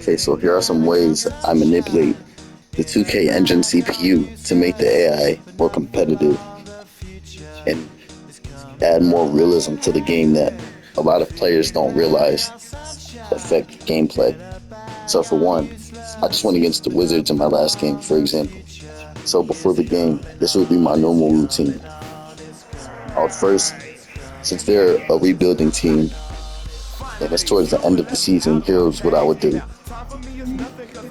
Okay, so here are some ways I manipulate the 2K engine CPU to make the AI more competitive and add more realism to the game that a lot of players don't realize affect gameplay. So for one, I just went against the Wizards in my last game, for example. So before the game, this would be my normal routine. I would first, since they're a rebuilding team and it's towards the end of the season, here's what I would do.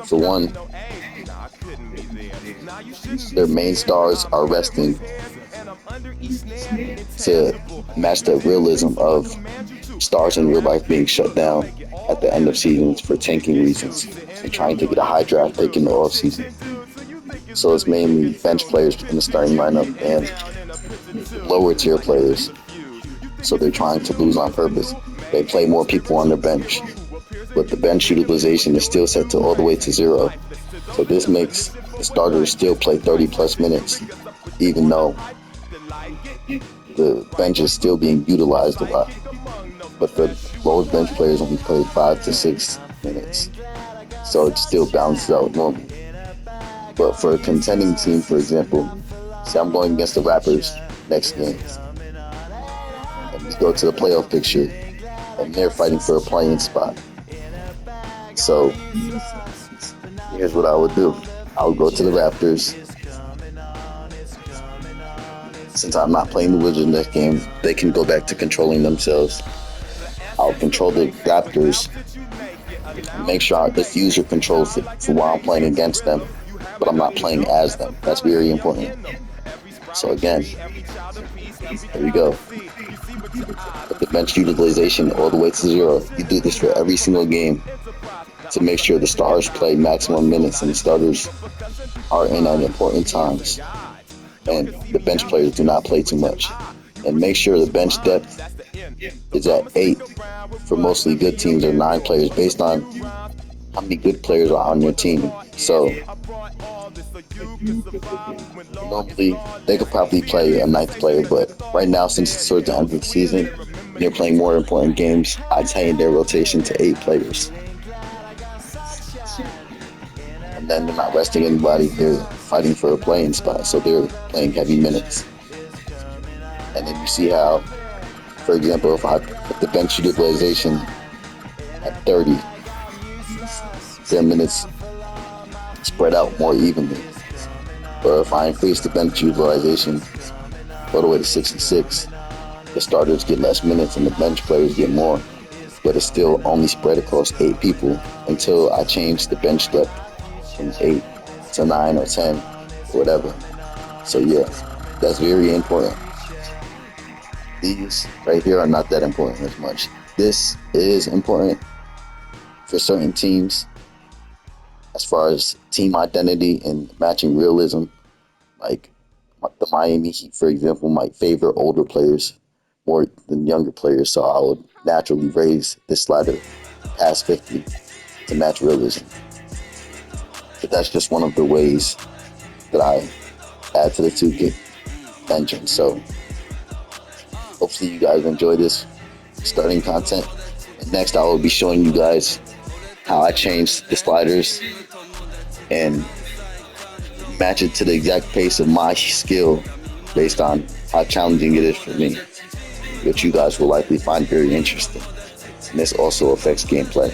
For one, their main stars are resting to match the realism of stars in real life being shut down at the end of seasons for tanking reasons and trying to get a high draft pick in the off season. So it's mainly bench players in the starting lineup and lower tier players. So they're trying to lose on purpose. They play more people on their bench, but the bench utilization is still set to all the way to 0. So this makes the starters still play 30 plus minutes, even though the bench is still being utilized a lot. But the lower bench players only play 5 to 6 minutes. So it still balances out normally. But for a contending team, for example, say I'm going against the Raptors next game, and we go to the playoff picture, and they're fighting for a playing spot. So here's what I would do. I would go to the Raptors. Since I'm not playing the Wizards in this game, they can go back to controlling themselves. I'll control the Raptors, make sure I diffuse your control for while I'm playing against them, but I'm not playing as them. That's very important. So again, here we go. Put the bench utilization all the way to 0. You do this for every single game to make sure the stars play maximum minutes and the starters are in at important times. And the bench players do not play too much. And make sure the bench depth is at 8 for mostly good teams, or 9 players based on how many good players are on your team. So normally they could probably play a 9th player, but right now, since it's towards the end of the season and they're playing more important games, I tighten their rotation to 8 players. And then they're not resting anybody, they're fighting for a playing spot, so they're playing heavy minutes. And then you see how, for example, if I put the bench utilization at 30, their minutes spread out more evenly. But if I increase the bench utilization all the way to 66, the starters get less minutes and the bench players get more. But it's still only spread across 8 people until I change the bench depth from 8 to 9 or 10 or whatever. So yeah, that's very important. These right here are not that important as much. This is important for certain teams as far as team identity and matching realism. Like the Miami Heat, for example, might favor older players more than younger players, so I would naturally raise this slider past 50 to match realism. But that's just one of the ways that I add to the 2K engine. So hopefully you guys enjoy this starting content. And next I will be showing you guys how I changed the sliders and match it to the exact pace of my skill based on how challenging it is for me, which you guys will likely find very interesting. And this also affects gameplay.